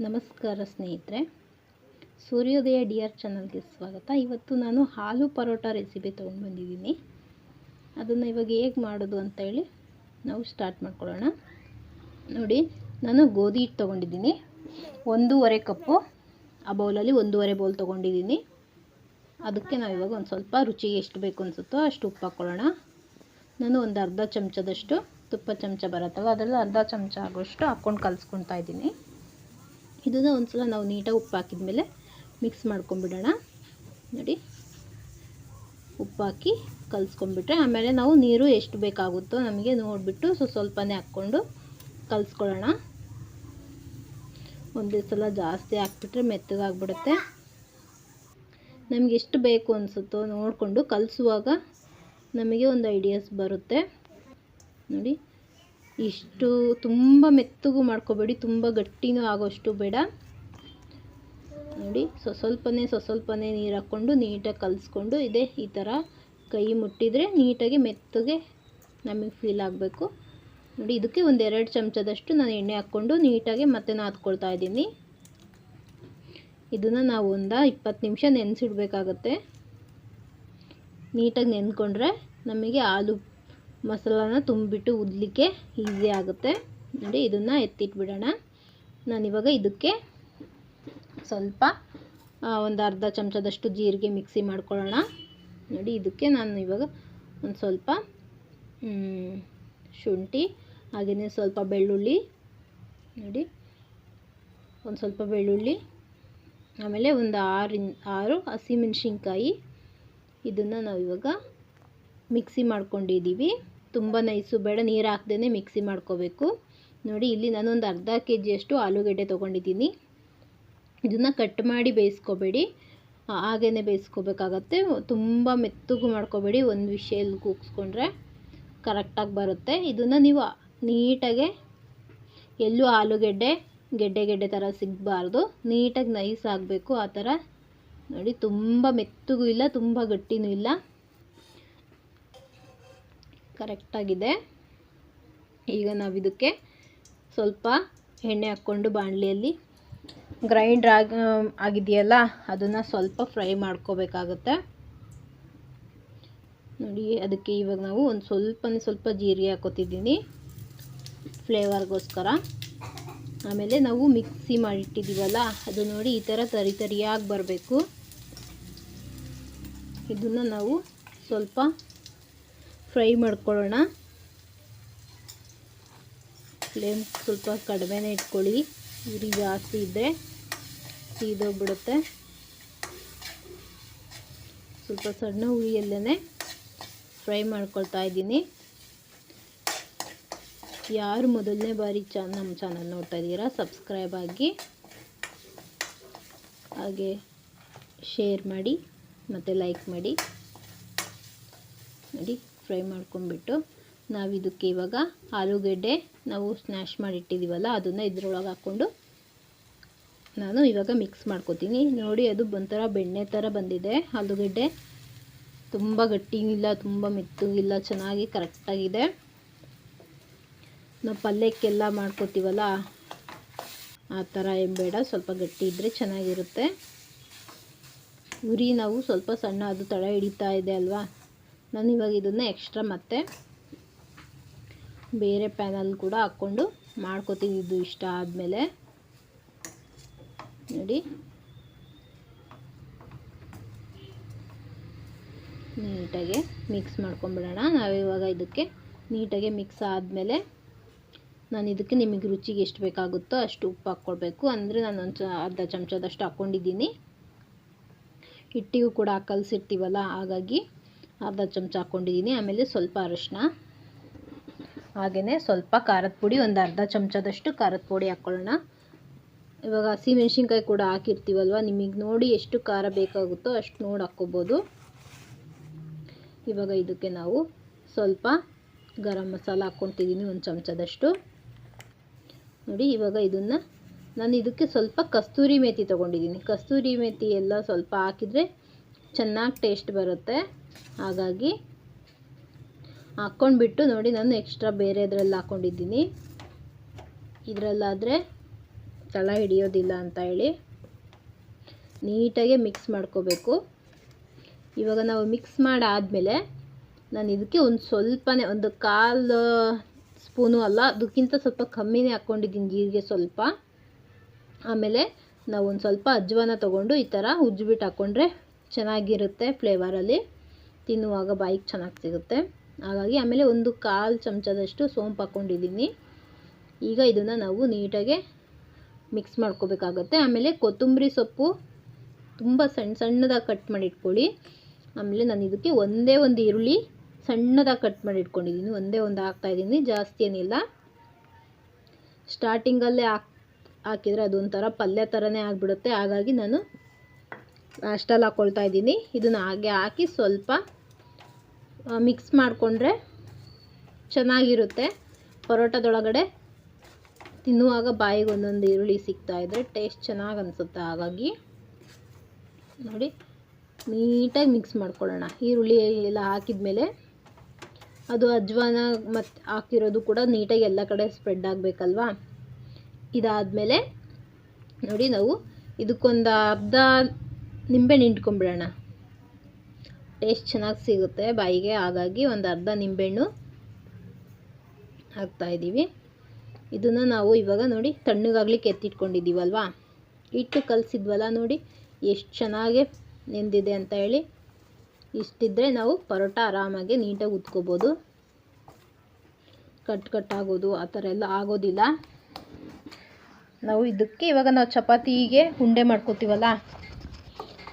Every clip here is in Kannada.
ನಮಸ್ಕಾರ ಸ್ನೇಹಿತರೆ, ಸೂರ್ಯೋದಯ ಡಿಯರ್ ಚಾನಲ್ಗೆ ಸ್ವಾಗತ. ಇವತ್ತು ನಾನು ಆಲೂ ಪರೋಟ ರೆಸಿಪಿ ತೊಗೊಂಡು ಬಂದಿದ್ದೀನಿ. ಅದನ್ನು ಇವಾಗ ಹೇಗೆ ಮಾಡೋದು ಅಂತ ಹೇಳಿ ನಾವು ಸ್ಟಾರ್ಟ್ ಮಾಡ್ಕೊಳ್ಳೋಣ. ನೋಡಿ, ನಾನು ಗೋಧಿ ಹಿಟ್ಟು ತೊಗೊಂಡಿದ್ದೀನಿ 1.5 ಕಪ್ಪು. ಆ ಬೌಲಲ್ಲಿ 1.5 ಬೌಲ್ ತೊಗೊಂಡಿದ್ದೀನಿ. ಅದಕ್ಕೆ ನಾವು ಇವಾಗ ಒಂದು ಸ್ವಲ್ಪ ರುಚಿಗೆ ಎಷ್ಟು ಬೇಕು ಅನಿಸುತ್ತೋ ಅಷ್ಟು ಉಪ್ಪು ಹಾಕ್ಕೊಳ್ಳೋಣ. ನಾನು ಒಂದು ಅರ್ಧ ಚಮಚದಷ್ಟು ತುಪ್ಪ ಚಮಚ ಬರುತ್ತಲ್ಲ, ಅದರಲ್ಲಿ ಅರ್ಧ ಚಮಚ ಆಗೋಷ್ಟು ಹಾಕ್ಕೊಂಡು ಕಲಿಸ್ಕೊತಾ ಇದ್ದೀನಿ. ಇದನ್ನು ಒಂದು ಸಲ ನಾವು ನೀಟಾಗಿ ಉಪ್ಪು ಹಾಕಿದ ಮೇಲೆ ಮಿಕ್ಸ್ ಮಾಡ್ಕೊಂಬಿಡೋಣ. ನೋಡಿ, ಉಪ್ಪು ಹಾಕಿ ಕಲಿಸ್ಕೊಂಡ್ಬಿಟ್ರೆ ಆಮೇಲೆ ನಾವು ನೀರು ಎಷ್ಟು ಬೇಕಾಗುತ್ತೋ ನಮಗೆ ನೋಡಿಬಿಟ್ಟು ಸ್ವಲ್ಪನೇ ಹಾಕ್ಕೊಂಡು ಕಲಿಸ್ಕೊಳ್ಳೋಣ. ಒಂದೇ ಸಲ ಜಾಸ್ತಿ ಹಾಕ್ಬಿಟ್ರೆ ಮೆತ್ತಗಾಗ್ಬಿಡುತ್ತೆ. ನಮಗೆ ಎಷ್ಟು ಬೇಕು ಅನಿಸುತ್ತೋ ನೋಡಿಕೊಂಡು ಕಲಿಸುವಾಗ ನಮಗೆ ಒಂದು ಐಡಿಯಾಸ್ ಬರುತ್ತೆ. ನೋಡಿ, ಇಷ್ಟು ತುಂಬ ಮೆತ್ತಗೂ ಮಾಡ್ಕೋಬೇಡಿ, ತುಂಬ ಗಟ್ಟಿನೂ ಆಗೋಷ್ಟು ಬೇಡ. ನೋಡಿ, ಸ್ವಲ್ಪನೇ ನೀರು ಹಾಕ್ಕೊಂಡು ನೀಟಾಗಿ ಕಲಿಸ್ಕೊಂಡು ಈ ಥರ ಕೈ ಮುಟ್ಟಿದರೆ ನೀಟಾಗಿ ಮೆತ್ತಗೆ ನಮಗೆ ಫೀಲ್ ಆಗಬೇಕು. ನೋಡಿ, ಇದಕ್ಕೆ ಒಂದು 2 ಚಮಚದಷ್ಟು ನಾನು ಎಣ್ಣೆ ಹಾಕ್ಕೊಂಡು ನೀಟಾಗಿ ಮತ್ತೆ ನಾದ್ಕೊಳ್ತಾ ಇದ್ದೀನಿ. ಇದನ್ನು ನಾವು ಒಂದು 20 ನಿಮಿಷ ನೆನೆಸಿಡ್ಬೇಕಾಗತ್ತೆ. ನೀಟಾಗಿ ನೆನ್ಕೊಂಡ್ರೆ ನಮಗೆ ಆಲೂ ಮಸಾಲಾನ ತುಂಬಿಟ್ಟು ಉದ್ಲಿಕ್ಕೆ ಈಸಿ ಆಗುತ್ತೆ. ನೋಡಿ, ಇದನ್ನು ಎತ್ತಿಟ್ಬಿಡೋಣ. ನಾನಿವಾಗ ಇದಕ್ಕೆ ಸ್ವಲ್ಪ ಒಂದು ಅರ್ಧ ಚಮಚದಷ್ಟು ಜೀರಿಗೆ ಮಿಕ್ಸಿ ಮಾಡ್ಕೊಳ್ಳೋಣ. ನೋಡಿ, ಇದಕ್ಕೆ ನಾನು ಇವಾಗ ಒಂದು ಸ್ವಲ್ಪ ಶುಂಠಿ, ಹಾಗೆಯೇ ಸ್ವಲ್ಪ ಬೆಳ್ಳುಳ್ಳಿ, ನೋಡಿ ಒಂದು ಸ್ವಲ್ಪ ಬೆಳ್ಳುಳ್ಳಿ, ಆಮೇಲೆ ಒಂದು 6 ಹಸಿಮೆಣಸಿನ್ಕಾಯಿ, ಇದನ್ನು ನಾವು ಇವಾಗ ಮಿಕ್ಸಿ ಮಾಡ್ಕೊಂಡಿದ್ದೀವಿ. ತುಂಬ ನೈಸು ಬೇಡ, ನೀರು ಹಾಕ್ದೇ ಮಿಕ್ಸಿ ಮಾಡ್ಕೋಬೇಕು. ನೋಡಿ, ಇಲ್ಲಿ ನಾನೊಂದು ಅರ್ಧ kg ಆಲೂಗಡ್ಡೆ ತೊಗೊಂಡಿದ್ದೀನಿ. ಇದನ್ನು ಕಟ್ ಮಾಡಿ ಬೇಯಿಸ್ಕೋಬೇಡಿ, ಹಾಗೇ ಬೇಯಿಸ್ಕೋಬೇಕಾಗತ್ತೆ. ತುಂಬ ಮೆತ್ತಗೂ ಮಾಡ್ಕೋಬೇಡಿ, ಒಂದು ವಿಷಯಲ್ಲಿ ಕೂಗಿಸ್ಕೊಂಡ್ರೆ ಕರೆಕ್ಟಾಗಿ ಬರುತ್ತೆ. ಇದನ್ನು ನೀವು ನೀಟಾಗೆ ಎಲ್ಲೂ ಆಲೂಗಡ್ಡೆ ಗೆಡ್ಡೆ ಥರ ಸಿಗಬಾರ್ದು, ನೀಟಾಗಿ ನೈಸ್ ಆಗಬೇಕು ಆ ಥರ. ನೋಡಿ, ತುಂಬ ಮೆತ್ತಗೂ ಇಲ್ಲ, ತುಂಬ ಗಟ್ಟಿನೂ ಇಲ್ಲ, ಕರೆಕ್ಟಾಗಿದೆ. ಈಗ ನಾವು ಇದಕ್ಕೆ ಸ್ವಲ್ಪ ಎಣ್ಣೆ ಹಾಕ್ಕೊಂಡು ಬಾಣಲಿಯಲ್ಲಿ ಗ್ರೈಂಡ್ರ್ ಆಗಿದೆಯಲ್ಲ ಅದನ್ನು ಸ್ವಲ್ಪ ಫ್ರೈ ಮಾಡ್ಕೋಬೇಕಾಗುತ್ತೆ. ನೋಡಿ, ಅದಕ್ಕೆ ಇವಾಗ ನಾವು ಒಂದು ಸ್ವಲ್ಪ ಜೀರಿಗೆ ಹಾಕೋತಿದ್ದೀನಿ ಫ್ಲೇವರ್ಗೋಸ್ಕರ. ಆಮೇಲೆ ನಾವು ಮಿಕ್ಸಿ ಮಾಡಿಟ್ಟಿದ್ದೀವಲ್ಲ ಅದು ನೋಡಿ ಈ ಥರ ತರಿಯಾಗಿ ಬರಬೇಕು. ಇದನ್ನು ನಾವು ಸ್ವಲ್ಪ ಫ್ರೈ ಮಾಡ್ಕೊಳ್ಳೋಣ. ಫ್ಲೇಮ್ ಸ್ವಲ್ಪ ಕಡಿಮೆನೇ ಇಟ್ಕೊಳ್ಳಿ, ಉರಿ ಜಾಸ್ತಿ ಇದ್ದರೆ ಸೀದೋಗ್ಬಿಡುತ್ತೆ. ಸ್ವಲ್ಪ ಸಣ್ಣ ಉರಿಯಲ್ಲೇ ಫ್ರೈ ಮಾಡ್ಕೊಳ್ತಾ ಇದ್ದೀನಿ. ಯಾರು ಮೊದಲನೇ ಬಾರಿ ನಮ್ಮ ಚಾನಲ್ ನೋಡ್ತಾ ಇದ್ದೀರಾ ಸಬ್ಸ್ಕ್ರೈಬ್ ಆಗಿ, ಹಾಗೆ ಶೇರ್ ಮಾಡಿ ಮತ್ತು ಲೈಕ್ ಮಾಡಿ. ನೋಡಿ, ಫ್ರೈ ಮಾಡ್ಕೊಂಡ್ಬಿಟ್ಟು ನಾವು ಇದಕ್ಕೆ ಇವಾಗ ಆಲೂಗಡ್ಡೆ ನಾವು ಸ್ನ್ಯಾಶ್ ಮಾಡಿಟ್ಟಿದ್ದೀವಲ್ಲ ಅದನ್ನು ಇದ್ರೊಳಗೆ ಹಾಕ್ಕೊಂಡು ನಾನು ಇವಾಗ ಮಿಕ್ಸ್ ಮಾಡ್ಕೊತೀನಿ. ನೋಡಿ, ಅದು ಒಂಥರ ಬೆಣ್ಣೆ ಥರ ಬಂದಿದೆ ಆಲೂಗಡ್ಡೆ. ತುಂಬ ಗಟ್ಟಿಗಿಲ್ಲ, ತುಂಬ ಮೆತ್ತಗಿಲ್ಲ, ಚೆನ್ನಾಗಿ ಕರೆಕ್ಟಾಗಿದೆ. ನಾವು ಪಲ್ಯಕ್ಕೆಲ್ಲ ಮಾಡ್ಕೊತೀವಲ್ಲ ಆ ಥರ ಏನು ಬೇಡ, ಸ್ವಲ್ಪ ಗಟ್ಟಿ ಇದ್ದರೆ ಚೆನ್ನಾಗಿರುತ್ತೆ. ಉರಿ ನಾವು ಸ್ವಲ್ಪ ಸಣ್ಣ, ಅದು ತಳ ಹಿಡಿತಾ ಇದೆ ಅಲ್ವಾ. ನಾನು ಇವಾಗ ಇದನ್ನು ಎಕ್ಸ್ಟ್ರಾ ಮತ್ತೆ ಬೇರೆ ಪ್ಯಾನಲ್ಲಿ ಕೂಡ ಹಾಕ್ಕೊಂಡು ಮಾಡ್ಕೊತೀನಿ. ಇದು ಇಷ್ಟ ಆದಮೇಲೆ ನೋಡಿ, ನೀಟಾಗಿ ಮಿಕ್ಸ್ ಮಾಡ್ಕೊಂಬಿಡೋಣ. ನಾವಿವಾಗ ಇದಕ್ಕೆ ನೀಟಾಗಿ ಮಿಕ್ಸ್ ಆದಮೇಲೆ ನಾನು ಇದಕ್ಕೆ ನಿಮಗೆ ರುಚಿಗೆ ಎಷ್ಟು ಬೇಕಾಗುತ್ತೋ ಅಷ್ಟು ಉಪ್ಪು ಹಾಕ್ಕೊಳ್ಬೇಕು. ಅಂದರೆ ನಾನು ಅರ್ಧ ಚಮಚದಷ್ಟು ಹಾಕ್ಕೊಂಡಿದ್ದೀನಿ. ಹಿಟ್ಟಿಗೂ ಕೂಡ ಕಲಸಿರ್ತೀವಲ್ಲ ಹಾಗಾಗಿ ಅರ್ಧ ಚಮಚ ಹಾಕ್ಕೊಂಡಿದ್ದೀನಿ. ಆಮೇಲೆ ಸ್ವಲ್ಪ ಅರಿಶಿನ, ಹಾಗೆಯೇ ಸ್ವಲ್ಪ ಖಾರದ ಪುಡಿ, ಒಂದು ಅರ್ಧ ಚಮಚದಷ್ಟು ಖಾರದ ಪುಡಿ ಹಾಕ್ಕೊಳ್ಳೋಣ. ಇವಾಗ ಹಸಿಮೆಣ್ಸಿನ್ಕಾಯಿ ಕೂಡ ಹಾಕಿರ್ತೀವಲ್ವ, ನಿಮಗೆ ನೋಡಿ ಎಷ್ಟು ಖಾರ ಬೇಕಾಗುತ್ತೋ ಅಷ್ಟು ನೋಡಿ ಹಾಕ್ಕೋಬೋದು. ಇವಾಗ ಇದಕ್ಕೆ ನಾವು ಸ್ವಲ್ಪ ಗರಂ ಮಸಾಲ ಹಾಕ್ಕೊತಿದ್ದೀನಿ, ಒಂದು ಚಮಚದಷ್ಟು. ನೋಡಿ, ಇವಾಗ ಇದನ್ನು ನಾನು ಇದಕ್ಕೆ ಸ್ವಲ್ಪ ಕಸ್ತೂರಿ ಮೇಥಿ ತೊಗೊಂಡಿದ್ದೀನಿ. ಕಸ್ತೂರಿ ಮೇಥಿ ಎಲ್ಲ ಸ್ವಲ್ಪ ಹಾಕಿದರೆ ಚೆನ್ನಾಗಿ ಟೇಸ್ಟ್ ಬರುತ್ತೆ. ಹಾಗಾಗಿ ಹಾಕ್ಕೊಂಡ್ಬಿಟ್ಟು ನೋಡಿ, ನಾನು ಎಕ್ಸ್ಟ್ರಾ ಬೇರೆ ಇದರಲ್ಲಿ ಹಾಕ್ಕೊಂಡಿದ್ದೀನಿ. ಇದರಲ್ಲಾದರೆ ತಳ ಹಿಡಿಯೋದಿಲ್ಲ ಅಂತ ಹೇಳಿ ನೀಟಾಗಿ ಮಿಕ್ಸ್ ಮಾಡ್ಕೋಬೇಕು. ಇವಾಗ ನಾವು ಮಿಕ್ಸ್ ಮಾಡಾದಮೇಲೆ ನಾನು ಇದಕ್ಕೆ ಒಂದು ಸ್ವಲ್ಪನೇ ಒಂದು 1/4 ಸ್ಪೂನು ಅಲ್ಲ, ಅದಕ್ಕಿಂತ ಸ್ವಲ್ಪ ಕಮ್ಮಿನೇ ಹಾಕ್ಕೊಂಡಿದ್ದೀನಿ ಜೀರಿಗೆ ಸ್ವಲ್ಪ. ಆಮೇಲೆ ನಾವು ಒಂದು ಸ್ವಲ್ಪ ಅಜ್ವಾನ ತೊಗೊಂಡು ಈ ಥರ ಉಜ್ಜಿಬಿಟ್ಟು ಹಾಕ್ಕೊಂಡ್ರೆ ಚೆನ್ನಾಗಿರುತ್ತೆ, ಫ್ಲೇವರಲ್ಲಿ ತಿನ್ನುವಾಗ ಬಾಯಿಗೆ ಚೆನ್ನಾಗಿ ಸಿಗುತ್ತೆ. ಹಾಗಾಗಿ ಆಮೇಲೆ ಒಂದು 1/4 ಚಮಚದಷ್ಟು ಸೋಂಪು ಹಾಕ್ಕೊಂಡಿದ್ದೀನಿ. ಈಗ ಇದನ್ನು ನಾವು ನೀಟಾಗಿ ಮಿಕ್ಸ್ ಮಾಡ್ಕೋಬೇಕಾಗತ್ತೆ. ಆಮೇಲೆ ಕೊತ್ತಂಬರಿ ಸೊಪ್ಪು ತುಂಬ ಸಣ್ಣದಾಗಿ ಕಟ್ ಮಾಡಿ ಇಟ್ಕೊಳ್ಳಿ. ಆಮೇಲೆ ನಾನು ಇದಕ್ಕೆ ಒಂದೇ ಒಂದು ಈರುಳ್ಳಿ ಸಣ್ಣದಾಗಿ ಕಟ್ ಮಾಡಿ ಇಟ್ಕೊಂಡಿದ್ದೀನಿ, ಒಂದೇ ಒಂದು ಹಾಕ್ತಾಯಿದ್ದೀನಿ, ಜಾಸ್ತಿ ಏನಿಲ್ಲ. ಸ್ಟಾರ್ಟಿಂಗಲ್ಲೇ ಹಾಕಿದರೆ ಅದೊಂಥರ ಪಲ್ಯ ಥರನೇ ಆಗಿಬಿಡುತ್ತೆ. ಹಾಗಾಗಿ ನಾನು ಲಾಸ್ಟಲ್ಲಿ ಹಾಕ್ಕೊಳ್ತಾ ಇದ್ದೀನಿ. ಇದನ್ನು ಹಾಗೆ ಹಾಕಿ ಸ್ವಲ್ಪ ಮಿಕ್ಸ್ ಮಾಡಿಕೊಂಡ್ರೆ ಚೆನ್ನಾಗಿರುತ್ತೆ. ಪರೋಟದೊಳಗಡೆ ತಿನ್ನುವಾಗ ಬಾಯಿಗೆ ಒಂದೊಂದು ಈರುಳ್ಳಿ ಸಿಗ್ತಾಯಿದ್ರೆ ಟೇಸ್ಟ್ ಚೆನ್ನಾಗಿ ಅನಿಸುತ್ತೆ. ಹಾಗಾಗಿ ನೋಡಿ ನೀಟಾಗಿ ಮಿಕ್ಸ್ ಮಾಡ್ಕೊಳ್ಳೋಣ. ಈರುಳ್ಳಿ ಎಲ್ಲ ಹಾಕಿದ್ಮೇಲೆ ಅದು ಅಜ್ವಾನ ಮತ್ತು ಹಾಕಿರೋದು ಕೂಡ ನೀಟಾಗಿ ಎಲ್ಲ ಕಡೆ ಸ್ಪ್ರೆಡ್ ಆಗಬೇಕಲ್ವಾ. ಇದಾದಮೇಲೆ ನೋಡಿ ನಾವು ಇದಕ್ಕೊಂದು ಅರ್ಧ ನಿಂಬೆಹಣ್ಣು ಹಿಂಡ್ಕೊಂಬಿಡೋಣ, ಟೇಸ್ಟ್ ಚೆನ್ನಾಗಿ ಸಿಗುತ್ತೆ ಬಾಯಿಗೆ. ಹಾಗಾಗಿ ಒಂದು ಅರ್ಧ ನಿಂಬೆಹಣ್ಣು ಹಾಕ್ತಾಯಿದ್ದೀವಿ. ಇದನ್ನು ನಾವು ಇವಾಗ ನೋಡಿ ತಣ್ಣಗಾಗ್ಲಿಕ್ಕೆ ಎತ್ತಿಟ್ಕೊಂಡಿದ್ದೀವಲ್ವಾ, ಹಿಟ್ಟು ಕಲಸಿದ್ವಲ್ಲ ನೋಡಿ ಎಷ್ಟು ಚೆನ್ನಾಗಿ ನೆಂದಿದೆ ಅಂತ ಹೇಳಿ. ಇಷ್ಟಿದ್ದರೆ ನಾವು ಪರೋಟ ಆರಾಮಾಗಿ ನೀಟಾಗಿ ಉತ್ಕೋಬೋದು, ಕಟ್ಟಾಗೋದು ಆ ಥರ ಎಲ್ಲ ಆಗೋದಿಲ್ಲ. ನಾವು ಇದಕ್ಕೆ ಇವಾಗ ನಾವು ಚಪಾತಿಗೆ ಉಂಡೆ ಮಾಡ್ಕೋತೀವಲ್ಲ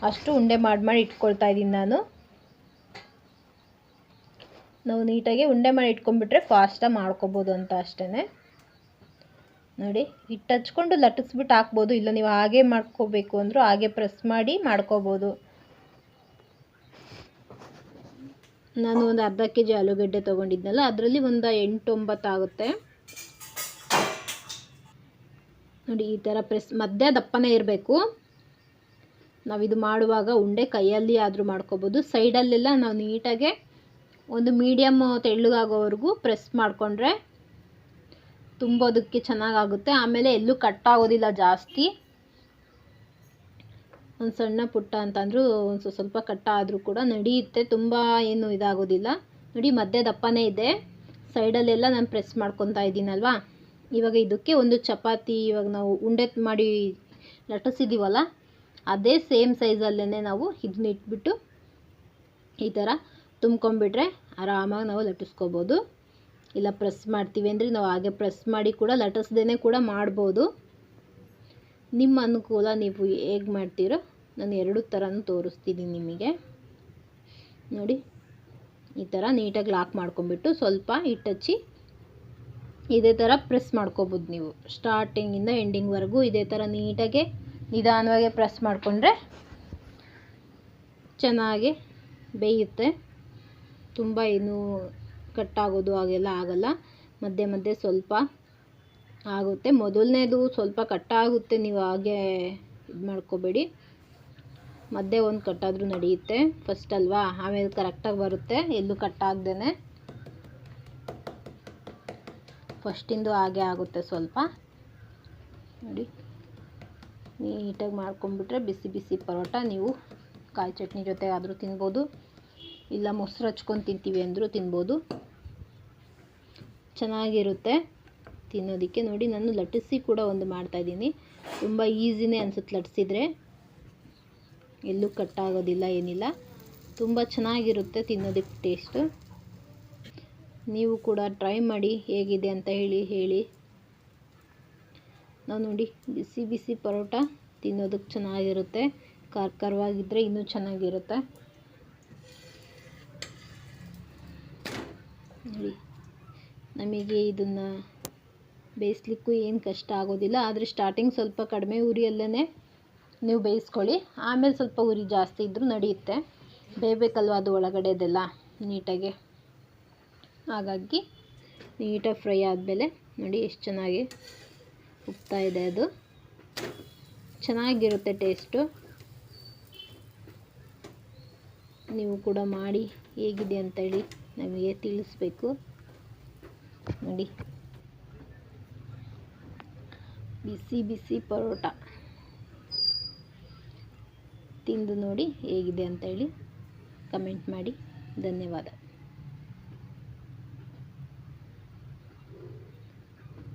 ಅಷ್ಟು ಉಂಡೆ ಮಾಡಿ ಇಟ್ಕೊಳ್ತಾ ಇದ್ದೀನಿ ನಾನು. ನಾವು ನೀಟಾಗಿ ಉಂಡೆ ಮಾಡಿ ಇಟ್ಕೊಂಡ್ಬಿಟ್ರೆ ಫಾಸ್ಟಾಗಿ ಮಾಡ್ಕೋಬೋದು ಅಂತ ಅಷ್ಟೇ. ನೋಡಿ ಹಿಟ್ಟು ಹಚ್ಕೊಂಡು ಲಟ್ಟಿಸ್ಬಿಟ್ಟು ಹಾಕ್ಬೋದು, ಇಲ್ಲ ನೀವು ಹಾಗೆ ಮಾಡ್ಕೋಬೇಕು ಅಂದರೂ ಹಾಗೆ ಪ್ರೆಸ್ ಮಾಡಿ ಮಾಡ್ಕೋಬೋದು. ನಾನು ಒಂದು ಅರ್ಧ kg ಆಲೂಗಡ್ಡೆ ತೊಗೊಂಡಿದ್ನಲ್ಲ, ಅದರಲ್ಲಿ ಒಂದು 8-9 ಆಗುತ್ತೆ. ನೋಡಿ ಈ ಥರ ಪ್ರೆಸ್ ಮಧ್ಯ ದಪ್ಪನೇ ಇರಬೇಕು. ನಾವಿದು ಮಾಡುವಾಗ ಉಂಡೆ ಕೈಯಲ್ಲಿ ಆದರೂ ಮಾಡ್ಕೋಬೋದು. ಸೈಡಲ್ಲೆಲ್ಲ ನಾವು ನೀಟಾಗೆ ಒಂದು ಮೀಡಿಯಮ್ ತೆಳ್ಳಗಾಗೋವರೆಗೂ ಪ್ರೆಸ್ ಮಾಡಿಕೊಂಡ್ರೆ ತುಂಬೋದಕ್ಕೆ ಚೆನ್ನಾಗಾಗುತ್ತೆ. ಆಮೇಲೆ ಎಲ್ಲೂ ಕಟ್ಟಾಗೋದಿಲ್ಲ ಜಾಸ್ತಿ. ಒಂದು ಸಣ್ಣ ಪುಟ್ಟ ಅಂತಂದರೂ ಒಂದು ಸ್ವಲ್ಪ ಕಟ್ಟಾದರೂ ಕೂಡ ನಡೆಯುತ್ತೆ, ತುಂಬ ಏನು ಇದಾಗೋದಿಲ್ಲ. ನೋಡಿ ಮಧ್ಯ ದಪ್ಪನೇ ಇದೆ, ಸೈಡಲ್ಲೆಲ್ಲ ನಾನು ಪ್ರೆಸ್ ಮಾಡ್ಕೊತಾ ಇದ್ದೀನಲ್ವಾ. ಇವಾಗ ಇದಕ್ಕೆ ಒಂದು ಚಪಾತಿ ಇವಾಗ ನಾವು ಉಂಡೆ ಮಾಡಿ ಲಟ್ಟಿಸಿದ್ದೀವಲ್ಲ ಅದೇ ಸೇಮ್ ಸೈಜಲ್ಲೇ ನಾವು ಇದನ್ನ ಇಟ್ಬಿಟ್ಟು ಈ ಥರ ತುಂಬ್ಕೊಂಡ್ಬಿಟ್ರೆ ಆರಾಮಾಗಿ ನಾವು ಲಟ್ಟಿಸ್ಕೋಬೋದು. ಇಲ್ಲ ಪ್ರೆಸ್ ಮಾಡ್ತೀವಿ ಅಂದರೆ ನಾವು ಹಾಗೆ ಪ್ರೆಸ್ ಮಾಡಿ ಕೂಡ ಲಟ್ಟಿಸ್ದೇ ಕೂಡ ಮಾಡ್ಬೋದು. ನಿಮ್ಮ ಅನುಕೂಲ, ನೀವು ಹೇಗೆ ಮಾಡ್ತೀರೋ. ನಾನು ಎರಡು ಥರನೂ ತೋರಿಸ್ತಿದ್ದೀನಿ ನಿಮಗೆ. ನೋಡಿ ಈ ಥರ ನೀಟಾಗಿ ಲಾಕ್ ಮಾಡ್ಕೊಂಬಿಟ್ಟು ಸ್ವಲ್ಪ ಹಿಟ್ಟಚ್ಚಿ ಇದೇ ಥರ ಪ್ರೆಸ್ ಮಾಡ್ಕೋಬೋದು. ನೀವು ಸ್ಟಾರ್ಟಿಂಗಿಂದ ಎಂಡಿಂಗ್ವರೆಗೂ ಇದೇ ಥರ ನೀಟಾಗಿ ನಿಧಾನವಾಗಿ ಪ್ರೆಸ್ ಮಾಡಿಕೊಂಡ್ರೆ ಚೆನ್ನಾಗಿ ಬೇಯುತ್ತೆ. ತುಂಬ ಏನು ಕಟ್ಟಾಗೋದು ಹಾಗೆಲ್ಲ ಆಗಲ್ಲ. ಮಧ್ಯೆ ಮಧ್ಯೆ ಸ್ವಲ್ಪ ಆಗುತ್ತೆ. ಮೊದಲನೇದು ಸ್ವಲ್ಪ ಕಟ್ಟಾಗುತ್ತೆ, ನೀವು ಹಾಗೆ ಇದು ಮಾಡ್ಕೋಬೇಡಿ. ಮಧ್ಯೆ ಒಂದು ಕಟ್ಟಾದರೂ ನಡೆಯುತ್ತೆ, ಫಸ್ಟ್ ಅಲ್ವಾ, ಆಮೇಲೆ ಕರೆಕ್ಟಾಗಿ ಬರುತ್ತೆ ಎಲ್ಲೂ ಕಟ್ಟಾಗ್ದೇ. ಫಸ್ಟಿಂದು ಹಾಗೆ ಆಗುತ್ತೆ ಸ್ವಲ್ಪ. ನೋಡಿ ನೀಟಾಗಿ ಮಾಡ್ಕೊಂಡ್ಬಿಟ್ರೆ ಬಿಸಿ ಬಿಸಿ ಪರೋಟ ನೀವು ಕಾಯಿ ಚಟ್ನಿ ಜೊತೆ ಆದರೂ ತಿನ್ಬೋದು, ಇಲ್ಲ ಮೊಸರು ಹಚ್ಕೊಂಡು ತಿಂತೀವಿ ಅಂದರೂ ತಿನ್ಬೋದು, ಚೆನ್ನಾಗಿರುತ್ತೆ ತಿನ್ನೋದಕ್ಕೆ. ನೋಡಿ ನಾನು ಲಟ್ಟಿಸಿ ಕೂಡ ಒಂದು ಮಾಡ್ತಾಯಿದ್ದೀನಿ. ತುಂಬ ಈಸಿನೇ ಅನಿಸುತ್ತೆ ಲಟ್ಟಿಸಿದ್ರೆ, ಎಲ್ಲೂ ಕಟ್ಟಾಗೋದಿಲ್ಲ ಏನಿಲ್ಲ, ತುಂಬ ಚೆನ್ನಾಗಿರುತ್ತೆ ತಿನ್ನೋದಕ್ಕೆ ಟೇಸ್ಟು. ನೀವು ಕೂಡ ಟ್ರೈ ಮಾಡಿ ಹೇಗಿದೆ ಅಂತ ಹೇಳಿ. ನಾವು ನೋಡಿ ಬಿಸಿ ಬಿಸಿ ಪರೋಟ ತಿನ್ನೋದಕ್ಕೆ ಚೆನ್ನಾಗಿರುತ್ತೆ, ಖಾರವಾಗಿದ್ದರೆ ಇನ್ನೂ ಚೆನ್ನಾಗಿರುತ್ತೆ. ನೋಡಿ ನಮಗೆ ಇದನ್ನು ಬೇಯಿಸ್ಲಿಕ್ಕೂ ಏನು ಕಷ್ಟ ಆಗೋದಿಲ್ಲ. ಆದರೆ ಸ್ಟಾರ್ಟಿಂಗ್ ಸ್ವಲ್ಪ ಕಡಿಮೆ ಉರಿಯಲ್ಲೇ ನೀವು ಬೇಯಿಸ್ಕೊಳ್ಳಿ, ಆಮೇಲೆ ಸ್ವಲ್ಪ ಉರಿ ಜಾಸ್ತಿ ಇದ್ದರೂ ನಡೆಯುತ್ತೆ. ಬೇಯಬೇಕಲ್ವ ಅದು ಒಳಗಡೆದೆಲ್ಲ ನೀಟಾಗಿ. ಹಾಗಾಗಿ ನೀಟಾಗಿ ಫ್ರೈ ಆದಮೇಲೆ ನೋಡಿ ಎಷ್ಟು ಚೆನ್ನಾಗಿ ಉಪ್ತಾ ಇದೆ, ಅದು ಚೆನ್ನಾಗಿರುತ್ತೆ ಟೇಸ್ಟು. ನೀವು ಕೂಡ ಮಾಡಿ ಹೇಗಿದೆ ಅಂತೇಳಿ ನಮಗೆ ತಿಳಿಸ್ಬೇಕು. ನೋಡಿ ಬಿಸಿ ಬಿಸಿ ಪರೋಟ ತಿಂದು ನೋಡಿ ಹೇಗಿದೆ ಅಂತ ಹೇಳಿ ಕಮೆಂಟ್ ಮಾಡಿ. ಧನ್ಯವಾದ.